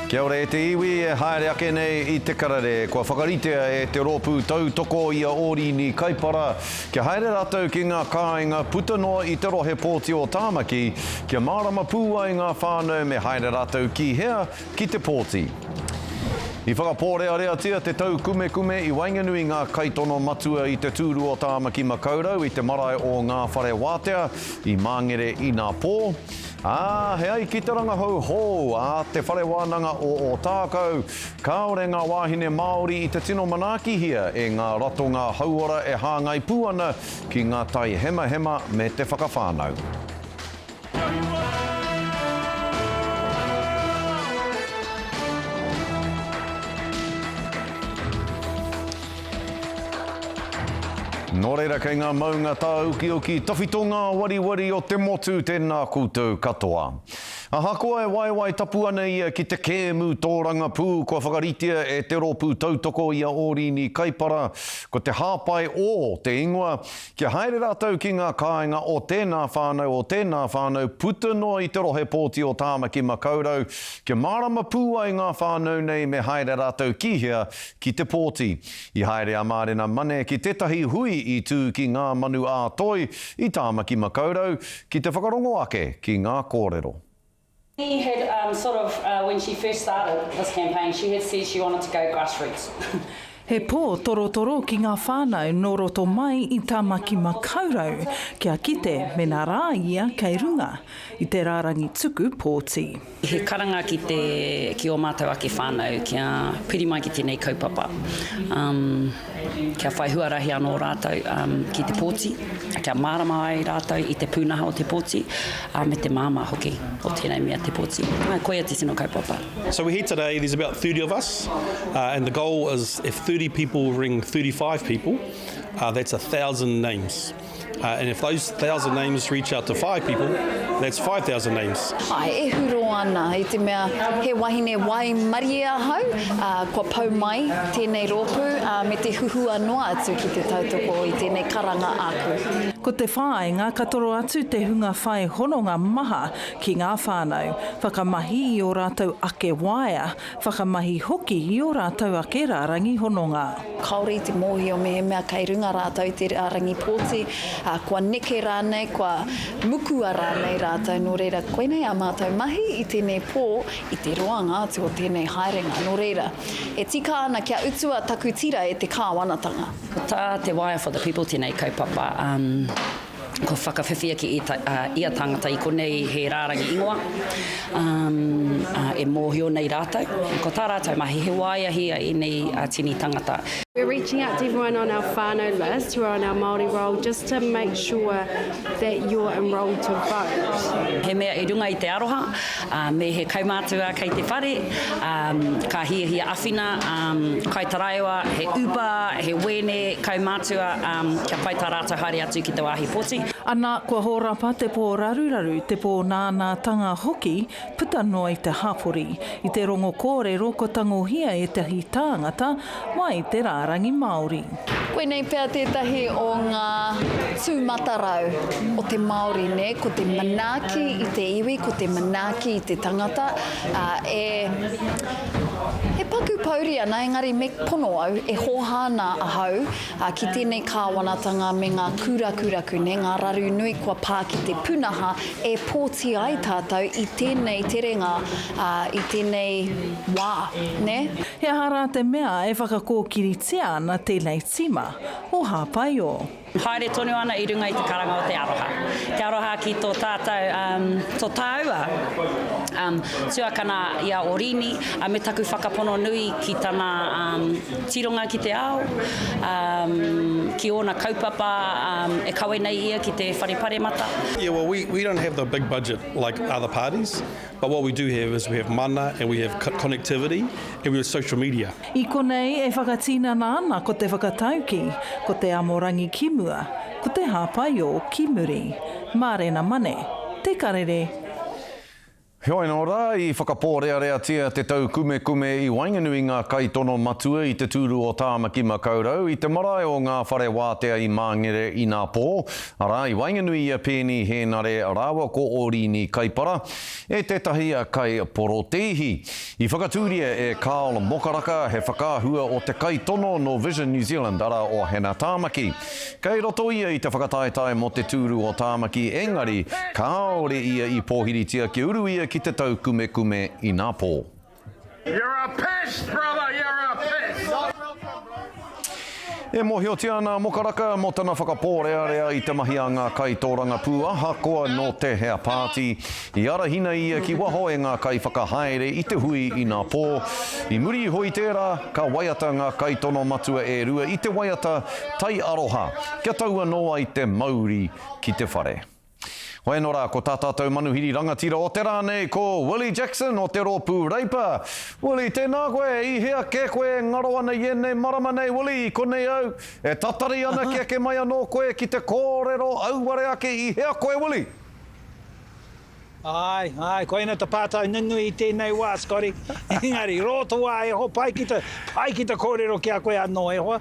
Kia ora e te iwi e haere ake nei I te karare. Kua whakaritea e te rōpū tautoko ia ori ni kaipara. Kia haere rātou ki ngā kāinga puta noa I te rohe pōti o Tāmaki. Kia mārama pūa I ngā whānau me haere rātou ki hea ki te pōti. I whakapōrea rea tia te tau kume I wainganui ngā kaitono matua I te tūru o Tāmaki Makaurau I te marae o ngā whare wātea I Māngere I ngā pō. He ai ki te rangahau hou, te whare wānanga o tākau. Kāore ngā wāhine Māori I te tino manaaki hia e ngā rato ngā hauora e hāngai pūana ki ngā tai hema hema me te whakawhānau. Nō reira kei ngā maunga tā uki tawhitonga wari o te motu tēnā koutou katoa. Ahakoa e waiwai tapu ana ia ki te kēmu tōranga pū kua whakaritea e te rōpū tautoko ia ori ni kaipara ko te hāpai o te ingoa. Kia haere rātou ki ngā kāinga o tēnā whānau puta noa I te rohe pōti o Tāmaki Makaurau. Kia mārama pūa I ngā whānau nei me haere rātou ki hea ki te pōti. I haere a mārena mane ki tetahi hui I tū ki ngā manu ātoi I Tāmaki Makaurau ki te whakarongo ake ki ngā kōrero. She had when she first started this campaign, she had said she wanted to go grassroots. He pō toro ki ngā whānau nō roto mai I Tāmaki Makaurau kia kite me nā rā ia kei runga I te rārangi tuku pōti. He karanga ki o mātou ake whānau kia piri mai ki tēnei kaupapa. Kia whai huarahi anō rātou ki te pōti, kia mārama ai rātou I te pūnaha o te pōti, me te māma hoki o tēnei mea te pōti. Koia te tino kaupapa. So we're here today, there's about 30 of us, and the goal is if 30 people ring 35 people, that's 1,000 names. And if those 1,000 names reach out to 5 people, that's 5,000 names. Ai, e huro ana I te mea he wahine wai maria hau, kua pau mai tēnei rōpū, me te huhua noa atu ki te tautoko I tēnei karanga aku. Ko te whāinga katoro atu te hunga whai hononga maha ki ngā whānau, whakamahi I o rātou ake waia, whakamahi hoki I o rātou ake rārangi hononga. Kaore I te mōhi o me he mea kei runga rātou te rārangi pōti, kua neke rānei, kua mukua rānei rātou, nō reira koinei a mātou mahi I tēnei pō I te roanga atu o tēnei haerenga, nō reira. E tika ana kia utua taku tira e te kāwanatanga. Ko tā te waia for the people tēnei kaupapa. Ko whakawhiwhia ki ia tangata I konei he rārangi ingoa. E mōhio nei rātou. Ko tā rātou mahi he waia hia I nei tini tangata. We're reaching out to everyone on our whānau list who are on our Māori roll just to make sure that you're enrolled to vote. He mea I runga I te aroha, me he kaumātua kei te whare, ka hia awhina, kai taraiwa, he upa, he wene, kaumātua, kia pai tā rātou haere atu ki te wāhi pōti. Ana kua hōrapa te pō raruraru, te pō nāna tanga hoki, puta noa I te hapori, I te rongo kōrero ko tangohia e te hi tāngata, mai te rārangi Māori. Koinei pēr tētahi o ngā tūmatarau o te Māori, ne? Ko te manaaki I te iwi, ko te manaaki I te tangata, e paku pauri ana, engari me pono au, e hohana ahau ki tēnei kāwanatanga me ngā kūrakuraku, ne? Ngā raru nui kua pā ki te punaha e pōti ai tātou I tēnei terenga, I tēnei wā, ne? He ahara te mea e whakakōkiritia ana tēnei tima, o hāpai o. Haere tonu ana I runga I te karanga o te aroha. Te aroha ki tō tātou, tō tāua, tuakana ia orini, me taku whakapono nui ki tāna tironga ki te ao, ki ona kaupapa, e kawe nei ia ki te wharepare mata. Yeah, well, we don't have the big budget like other parties, but what we do have is we have mana and we have connectivity and we have social media. I konei e whakatina ana ko te whakatauki, ko te amorangi kimua, ko te hāpai o kimuri, mārena mane, te karere. Hoi nō rā, I whakapōrea rea tia te tau kume i Wainganui ngā kai tono matua I te tūru o Tāmaki Makaurau, I te marae o ngā whare wātea I Māngere I ngā pō. Arā, I Wainganui ia pēni he nare rāwa ko Orini Kaipara, e tētahi a kai Porotehi. I whakatūria e Carl Mokaraka, he whakāhua o te kai tono no Vision New Zealand, ara o Hena Tāmaki. Kei roto ia I te whakataetae mo te tūru o Tāmaki, engari, kāore ia I pōhiritia ki uru ia ki te tau kume I ngā pō. You're a pest, brother, you're a pest! E mohiotia ana Mokaraka mo tana whakapōrea I te mahi a ngā kai tōranga pūaha koa no te hea pāti. I arahina ia ki waho e ngā kai whakahaere I te hui I ngā pō. I muri hoi tērā, ka waiata ngā kai tono matua e rua I te waiata tai aroha. Kia taua noa I te mauri ki te whare. Hoi nō rā, ko tātātou manuhiri rangatira o te rānei, ko Willie Jackson o te Rōpū Reipa. Willie, tēnā koe, I hea ke koe ngaro ana I enei marama nei, Willie, konei au. E tatari ana kia ke mai anō koe ki te kōrero auware ake I hea koe, Willie. Ai, koina te pātau nunu I tēnei wā, Scotty. Engari, roto wā e ho, pai ki te kōrero kia koe anō e hoa.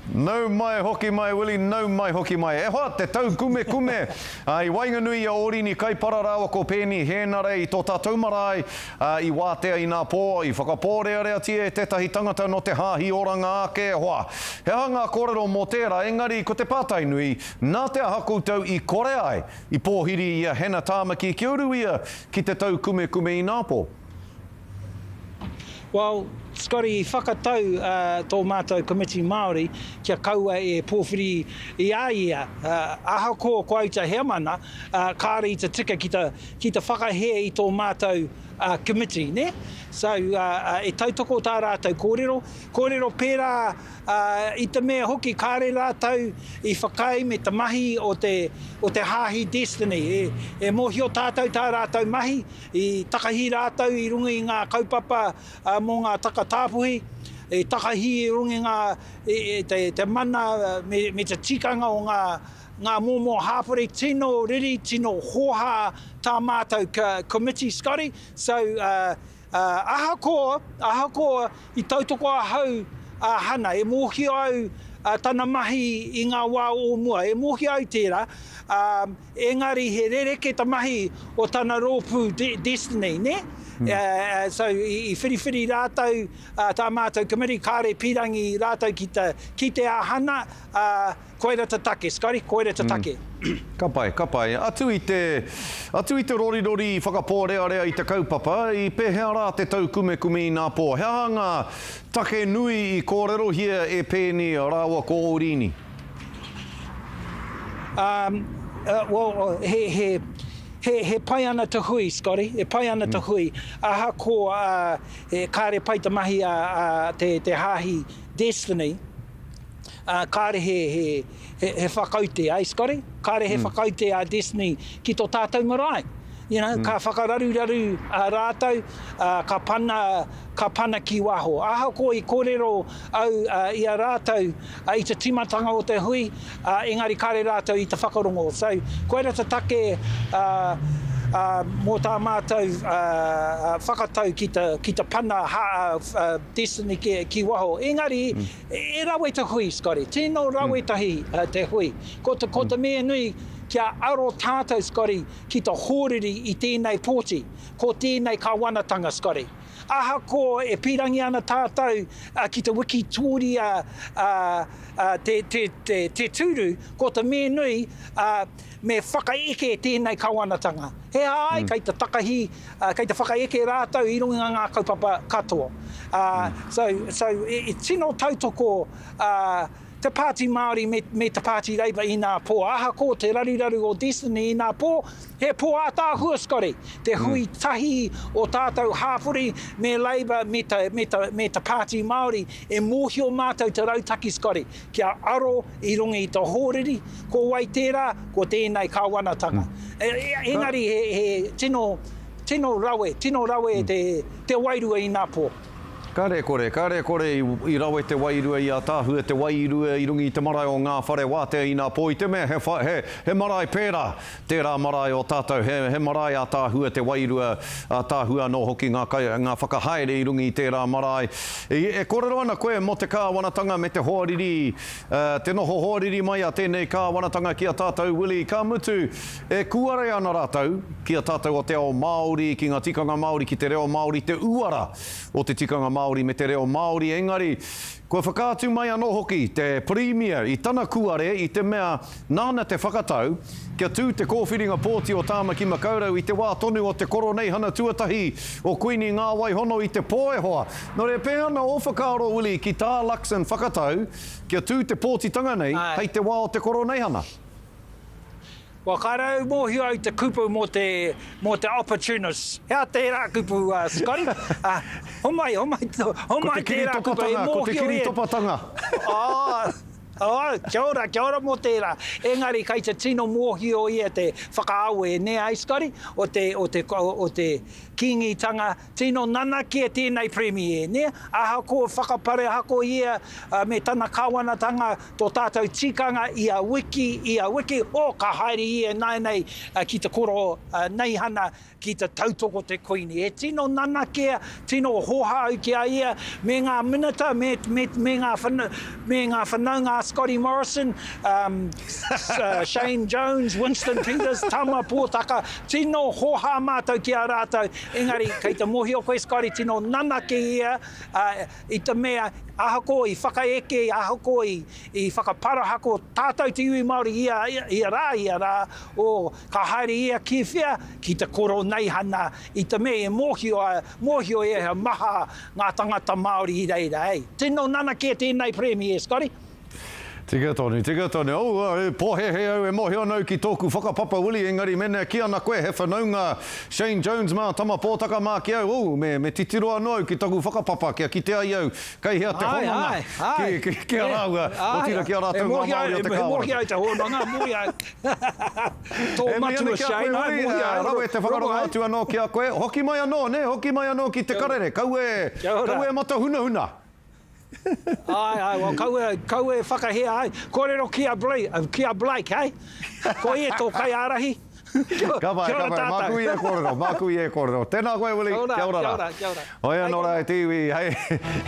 Nau mai hoki mai, Willie, nau mai hoki mai. E hoa, te tau kume. I Wainganui a Orini Kaipara rawa ko pēni hēnare I tō tātou marae I wātea I ngā pō, I whakapōrea rea tia e tētahi tangata no te hāhi oranga ake e hoa. He hanga kōrero mō tērā, engari ko te pātainui, nā te aha koutou I kore ai, I pōhiri ia Hena Tāmaki, ki uru ia ki te tau kume I ngā pō. Well, Scotty, I whakatau tō mātou komiti Māori kia kaua e pōwhiri I a ia. Aha ko auta hea mana, kāre I te tika ki te whakahe I tō mātou committee, ne? So, e tautoko tā rātou kōrero pērā I te mea hoki kāre rātou I whakai me te mahi o te hāhi destiny. E mohio tātou tā rātou mahi I takahi rātou I runga I ngā kaupapa mō ngā takatāpuhi. E takahi I runga te mana me te tikanga o ngā mōmō hāpore, tino riri, tino hoha tā mātou committee, Scotty. So, aha koa I tautoko ahau hana, e mōhio au tana mahi I ngā wā o mua, e mōhio au tērā, engari he rereke ta mahi o tana Rōpū destiny, ne? So, I whiriwhiri rātou tā mātou committee, kāre pirangi rātou ki te ahana, koera te take, Scotty, koera te take. Ka pai. Atu I te rori whakapōrea I te kaupapa, I pēhea rā te tau kume I ngā pō. Hea ngā take nui I kōrero hia e pēni rāua ko Orini? Well, he pai ana te hui, Scotty, he pai ana te hui. Aha ko kāre pai te mahi te hāhi destiny, kāre he whakaute, ai, Scotty? Kāre he whakaute a destiny ki tō tātou marae. You know, ka whakararu rātou, ka pana ki waho. Aha ko I kōrero au I a rātou I te timatanga o te hui, engari kāre rātou I te whakarongo. So, koera te take mō tā mātou whakatau ki te pana destiny ki waho. Engari, e rawe te hui, Scotty. Tēnō rawe tahi te hui. Ko te mea nui, kia aro tātou, Scotty, ki te hōriri I tēnei pōti, ko tēnei kāwanatanga, Scotty. Aha ko e pirangi ana tātou ki te wiki tūri te tūru, ko te mea nui me whakaeke tēnei kāwanatanga. He ai, kei te takahi, kei te whakaeke rātou I runga ngā kaupapa katoa. So, tino tautoko te pāti Māori me te pāti Reipa I ngā pō. Aha ko te raruraru o destiny I ngā pō, he pō ātāhua, Scotty. Te hui tahi o tātou hāpuri me Labour me te pāti Māori e mōhio mātou te rautaki, Scotty. Kia aro I runga I te hōriri, ko wai tērā, ko tēnei kāwanatanga. Engari he tino rawe te wairua I ngā pō. Ka re kore i rawe te wairua i a tāhua te wairua i rungi te marae o ngā whare wātea i nā pō i te mea he marae pērā tērā marae o tātou he marae a tāhua te wairua a tāhua no hoki ngā whakahaere i rungi i tērā marae e kōrero ana koe mo te kāwanatanga me te hoariri te noho hoariri mai a tēnei kāwanatanga ki a tātou Willie ka mutu e kuare ana rātou ki a tātou o te ao Māori ki ngā tikanga Māori ki te reo Māori te uara o te tikanga Māori me te reo Māori engari kua whakaatu mai anō hoki te premier i tana kuare i te mea nāna te whakatau kia tū te kōwhiringa pōti o Tāmaki Makaurau i te wā tonu o te koronei hana tuatahi o Queenie ngā waihono i te pōehoa. Nō re pēhana o whakaaro Willie ki tā Luxon whakatau kia tū te pōtitanga nei hei te wā o te koronei hana. Wa karau mōhio au te kupu mō te opportunist. Hea tērā kupu, Scotty. Homai tērā kupu e mōhio e. Ko te kiri topatanga. Kia ora mō tērā. Engari, kei te tino mōhio ia te whakaaue, ne ai, Scotty? O te kingitanga, tino nanaki e tēnei premier, ne? Aha ko whakapare hako ia me tana kāwanatanga tō tātou tikanga ia wiki, o ka haere ia nei ki te koro nei hana ki te tautoko te Queenie. E tino nanakia, tino hoha au ki a ia, me ngā minata, me ngā whanaunga Scotty Morrison, Shane Jones, Winston Peters, Tama Pōtaka, tino hoha mātou ki a rātou. Engari, kei te mohio koe Scotty, tino nanake ia i te mea ahako i whakaeke, ahako i whakapara hako tātou te iwi Māori ia rā, o ka haere ia ki whia, ki te koro nei hana, i te mea e mohio e maha ngā tangata Māori i reira, ei. Tino nanake tēnei premier, Scotty. Tika tonu. Pōhehe au e mohi anau ki tōku whakapapa Willie engari mena ki ana koe he whanaunga Shane Jones mā tama pōtaka mā ki au. Me titiro anō au ki tōku whakapapa kia ki te ai au. Kei hea te honanga. Ki a rāua. O tira ki a rātou ngā Māori o te kāwara. Mohi au te honanga, mohi au. Tō matua Shane, mohi au. Rau e te whakaronga atu anō ki a koe. Hoki mai anō, ne? Hoki mai anō ki te karere. Kau e mata huna. Ai, kau e whakahea ai. Kōrero kia Blake, hei? Ko e tō kai arahi. Ka vai, māku i e kōrero. Tēnā koe, Willie. Kia ora rā. Oi anō rā e tiwi.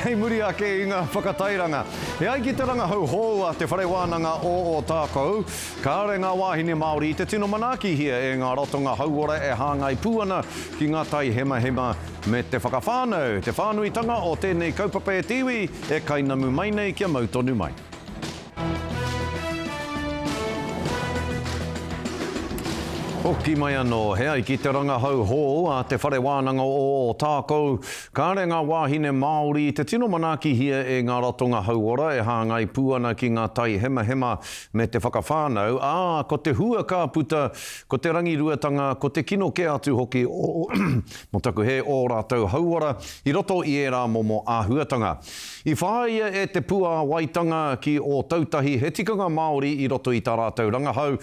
Hei muri ake i ngā whakatairanga. E ai ki te ranga hau hoa te whare wānanga o tākou. Ka are ngā wāhine Māori i te tino manaki hia e ngā rotonga hauora e hāngai pūana ki ngā tai hema me te whakawhānau. Te whānuitanga o tēnei kaupapa e tiwi e kainamu mai nei kia mautonu mai. Hoki mai anō, hea i ki te ranga hau hō a te whare wānanga o tākou. Ka are ngā wāhine Māori te tino manaki hia e ngā ratonga hauora e hāngai pūana ki ngā tai hema me te whakawhānau. Ko te hua ka puta, ko te rangiruatanga, ko te kino ke atu hoki mo taku he o rātou hauora i roto i e rā momo āhuatanga. I whāia e te pua waitanga ki o tautahi he tikanga Māori i roto i tā rātou rangahau.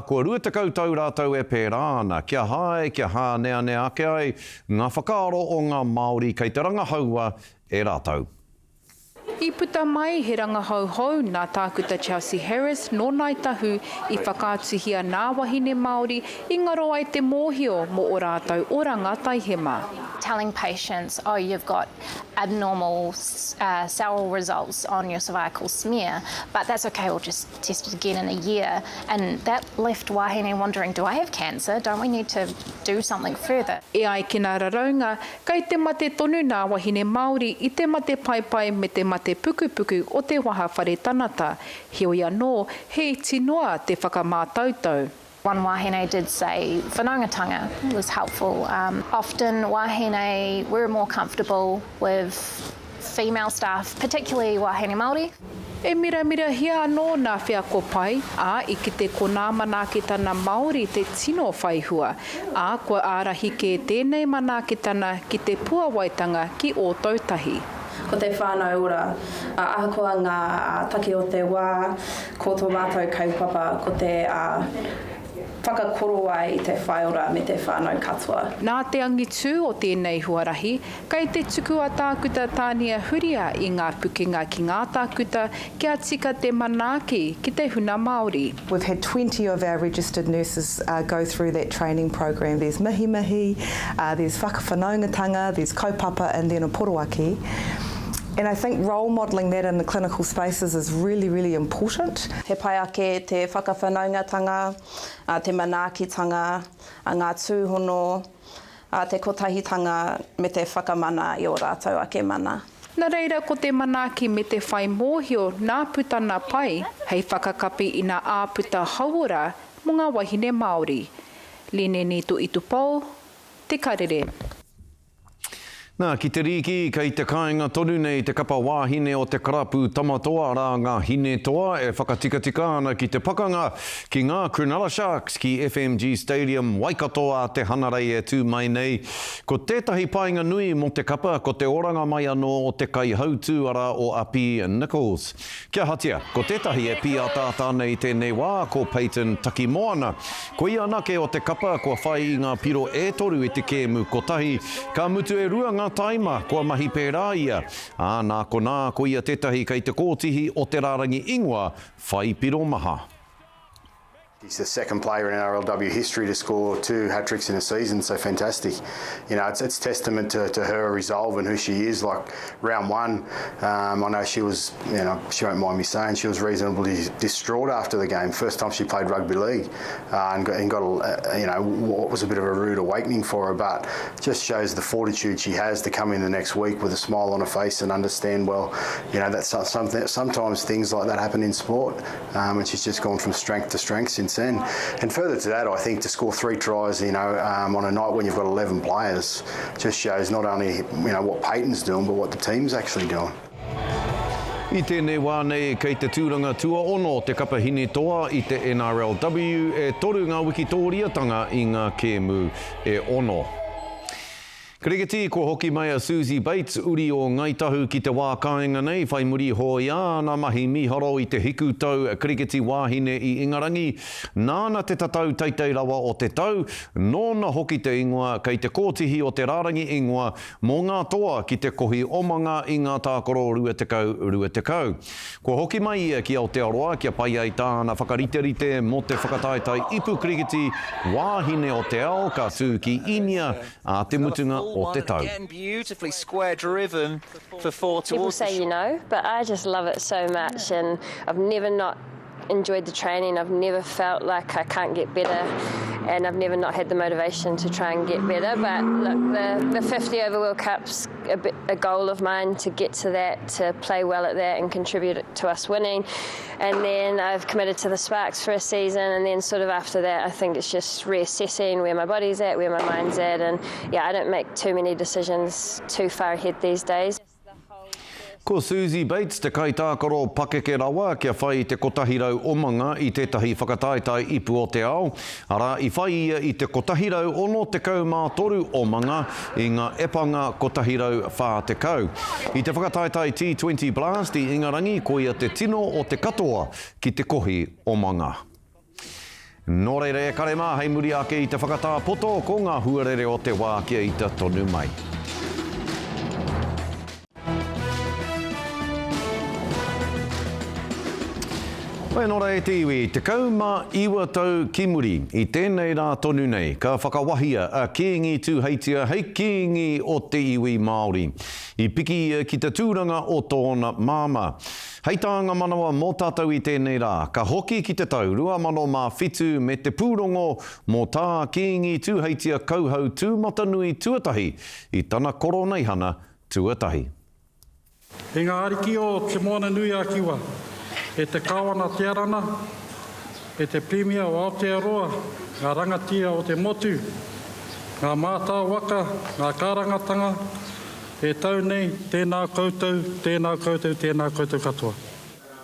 Kua rua te kautau rātou e pērāna, kia hae, kia hānea ake ai, ngā whakaaro o ngā Māori kei te rangahaua e rātou. I puta mai he rangahau nā tākuta Chelsea Harris nō nai tahu i whakaatuhia nā wahine Māori i ngaro ai te mōhio mo o rātou oranga taihema. Telling patients, oh, you've got abnormal cell results on your cervical smear, but that's okay, we'll just test it again in a year. And that left wahine wondering, do I have cancer? Don't we need to do something further? E ai ki nā raraunga, kei te mate tonu nā wahine Māori i te mate paipai me te mate pukupuku o te waha whare tanata. Heoi anō, hei tinoa te whakamātautau. One wahine did say whanaungatanga was helpful. Often wahine were more comfortable with female staff, particularly wahine Māori. E mira hia anō nā whea ko pai, I ki te kona manakitana Māori te tino whaihua, kua ārahi ke tēnei manakitana ki te puawaitanga ki o tautahi. Ko te whānau ora, ahakoa ngā take o te wā, ko tō mātou kaupapa, ko te whakakoro ai I te whaiora me te whānau katoa. Nā te angitu o tēnei huarahi, kei te tuku a tākuta tānia huria I ngā pukenga ki ngā tākuta kia tika te manaaki ki te huna Māori. We've had 20 of our registered nurses go through that training program. There's mihi, there's whakawhanaungatanga, there's kaupapa and then a poroaki. And I think role modelling that in the clinical spaces is really, really important. He pai ake te whakawhanaungatanga, te manaakitanga, ngā tūhono, te kotahitanga me te whakamana I o rātou ake mana. Nā reira ko te manaaki me te whai mōhio nā putana pai, hei whakakapi I nā āputa hauora mō ngā wahine Māori. Lene ni tu I tu pau, te karere. Nā, ki te riki, kei te kāinga tonu nei te kapa wāhine o te karapu tamatoa rā ngā hine toa e whakatika ana ki te pakanga ki ngā Cronulla Sharks ki FMG Stadium Waikato a te hanarei e tū mai nei. Ko tētahi painga nui mo te kapa ko te oranga mai anō o te kai hautūara o Api Nichols. Kia hatia, ko tētahi e pi a tātā nei tēnei wā ko Peyton Takimoana. Ko ia nake o te kapa kua whai I ngā piro e toru I te kēmu kotahi. Ka mutu e rua ngā taima kua mahi pērā ia. Nā ko nā ko ia tētahi kei te kōtihi o te rārangi ingoa whai piro maha. He's the second player in NRLW history to score 2 hat-tricks in a season, so fantastic. You know, it's testament to her resolve and who she is. Like round one, I know she was, you know, she won't mind me saying, she was reasonably distraught after the game. First time she played rugby league and got you know, what was a bit of a rude awakening for her, but just shows the fortitude she has to come in the next week with a smile on her face and understand, well, you know, that's something. Sometimes things like that happen in sport, and she's just gone from strength to strength since then. And further to that, I think to score 3 tries, you know, on a night when you've got 11 players, just shows not only, you know, what Peyton's doing, but what the team's actually doing. I tēnei wā nei kei te tūranga tua ono te kapahine toa I te NRLW e toru ngā wikitōriatanga I ngā kēmu e ono. Kriketi, ko hoki mai a Susie Bates, uri o Ngaitahu ki te wā kāinga nei, whai muri hoi āna mahi miharo I te hiku tau kriketi wāhine I Ingarangi. Nāna te tatau teitei rawa o te tau, nōna hoki te ingoa kei te kōtihi o te rārangi ingoa mō ngā toa ki te kohi omanga I ngā tākoro ruetekau. Ko hoki mai ia ki Aotearoa kia pai ai tāna whakariterite mō te whakataitai ipu kriketi wāhine o te ao ka sū ki Inia a te mutunga o te tau. Beautifully square driven for 4 towards. People say you know, but I just love it so much, and I've never not enjoyed the training. I've never felt like I can't get better, and I've never not had the motivation to try and get better. But look, the 50 over World Cup's a goal of mine to get to that, to play well at that and contribute to us winning. And then I've committed to the Sparks for a season, and then sort of after that I think it's just reassessing where my body's at, where my mind's at, and yeah, I don't make too many decisions too far ahead these days. Ko Susie Bates, te kaitākaro pakeke rawa kia whai te kotahirau omanga I tētahi whakataitai ipu o te ao. Ara, I whai ia I te kotahirau ono te kau mā toru omanga I ngā epanga kotahirau whā te kau. I te whakataitai T20 Blast I Ingarangi, ko ia te tino o te katoa ki te kohi omanga. Nō reire, kare mā, hei muri ake I te whakatā poto ko ngā huarere o te wā kia I te tonu mai. Wai nora e te iwi, te kauma iwa tau ki muri I tēnei rā tonu nei, ka whakawahia a kēngi tūheitia hei kēngi o te iwi Māori. I piki ki te tūranga o tōna māma. Hei tāanga manawa mō tātou I tēnei rā, ka hoki ki te tau 2007 me te pūrongo mō tā kēngi tūheitia kauhau tūmatanui tuatahi I tana koroneihana tuatahi. E ngā ariki o te moana nui a kiwa. E te kāwana te arana, e te Premier o Aotearoa, ngā rangatia o te motu, ngā mātā waka, ngā kārangatanga, e tau nei, tēnā koutou, tēnā koutou, tēnā koutou katoa.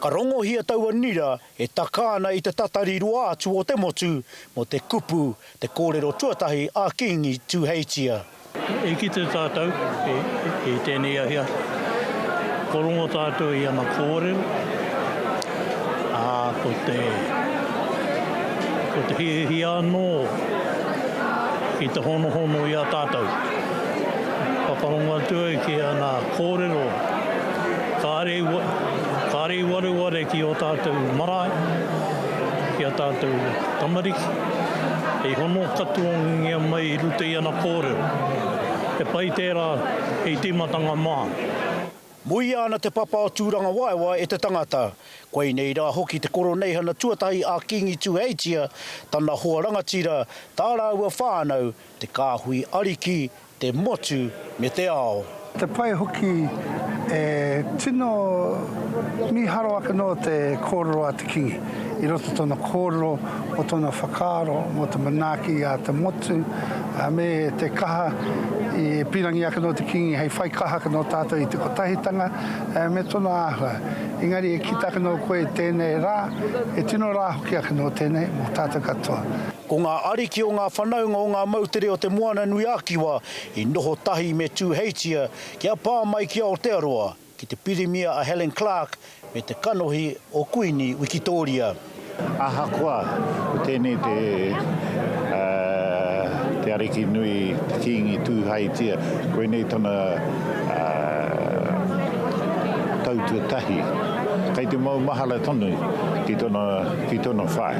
Ka rongohia taua nira e takāna I te tatari roa atu o te motu, mo te kupu, te kōrero tuatahi a Kingi Tuheitia. E ki te tātou, e tēnei ahia, korongo tātou I ana kōrero, ko te ko te hihi anō i te hono i a tātou. Paparonga tue ki ana kōrero, kāre ware ki o tātou marae, ki a tātou tamariki, e hono katuangia mai i rute i ana kōrero. E pai tērā i timatanga maa. Mui ana te papa o tūranga waiwa e te tangata. Koe nei rā hoki te koro nei hana tuatahi a Kingi Tuheitia, tana hoa rangatira, tā rāua whānau, te kāhui ariki, te motu me te ao. Te pai hoki tino miharo aka no te kōrero a te Kingi. I roto tona kōrero o tona whakaaro, mo te manaki a te motu, me te kaha i pirangi aka no te Kingi, hei whai kaha aka no tātou i te kotahitanga, me tona āhua. Engari e kita aka no koe tēnei rā, e tino rā hoki aka no tēnei mo tātou katoa. Ko ngā ariki o ngā whanaunga o ngā mautere o te Moana Nui Akiwa, i noho tahi me Tuheitia, kia pā mai ki Aotearoa, ki te pirimia a Helen Clark, me te kanohi o Kuini Wikitoria. Ahakoa, tēnei te ariki nui te Kingi Tuheitia, koe nei tona tautuatahi. Kei te mau mahala tonu ki tona whae.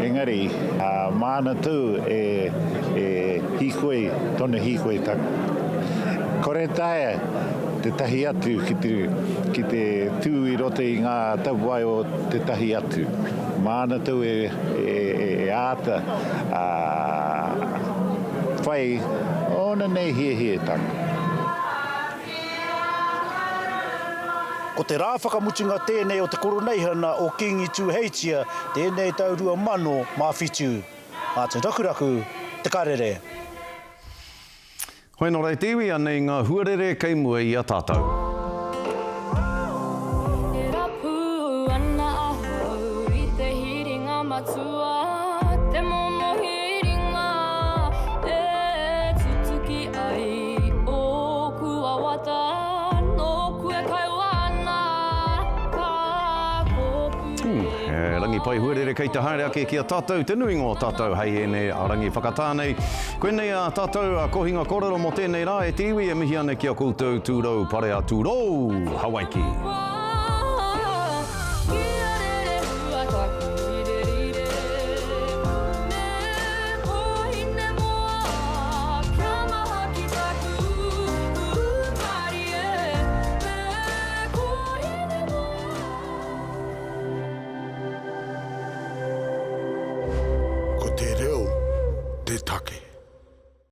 Engari, māna tū e hikoe, tona hikoe taku. Kore tae te tahi atu ki te tū i rote i ngā tauwai o te tahi atu. Māna tū e āta whai ona nei hie taku. Ko te rā whakamutunga tēnei o te koroneihana o Kingi Tuheitia, tēnei taurua mano mā whitu. Mā te rakuraku, te karere. Hoi nō rei tiwi anei ngā huarere kei mua i a tātou. E rapu ana ahau i te hiringa matua, te momo hiringa, e tutuki ai o kua wata, no kue kaiwa. Rangi pai huarere kei te haere ake ki a tātou, te nui ngō tātou hei ene a rangi whakatānei. Koe nei a tātou a kohinga kōrero mo tēnei rā e tiwi e mihi ane ki a koutou tūrou pare a tūrou Hawaiki. Ko te reo, te take.